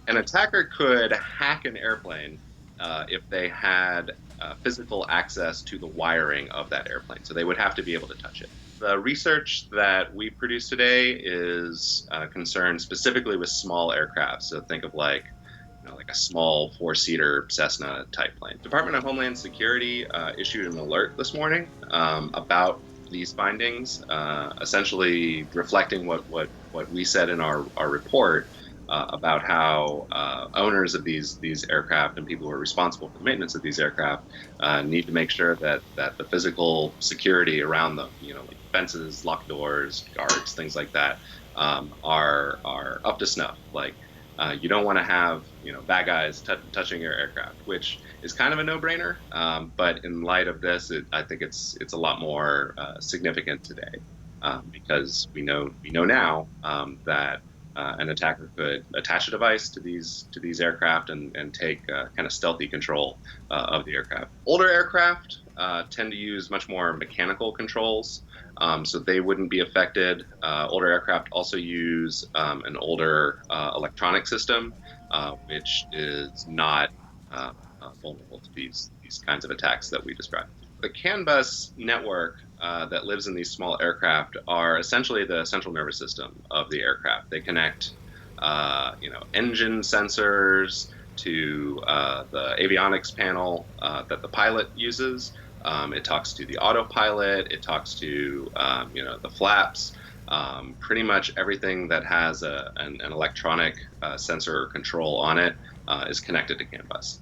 An attacker could hack an airplane if they had physical access to the wiring of that airplane. So they would have to be able to touch it. The research that we produce today is concerned specifically with small aircraft. So think of like a small four-seater Cessna type plane. Department of Homeland Security issued an alert this morning about these findings, essentially reflecting what we said in our report about how owners of these aircraft and people who are responsible for the maintenance of these aircraft need to make sure that the physical security around them, like fences, locked doors, guards, things like that, are up to snuff. Like you don't want to have bad guys touching your aircraft, which is kind of a no-brainer. But in light of this, I think it's a lot more significant today because we know now that an attacker could attach a device to these aircraft and take kind of stealthy control of the aircraft. Older aircraft tend to use much more mechanical controls, so they wouldn't be affected. Older aircraft also use an older electronic system, which is not vulnerable to these kinds of attacks that we described. The CAN bus network that lives in these small aircraft are essentially the central nervous system of the aircraft. They connect, engine sensors to the avionics panel that the pilot uses. It talks to the autopilot. It talks to the flaps. Pretty much everything that has an electronic sensor or control on it is connected to CAN bus.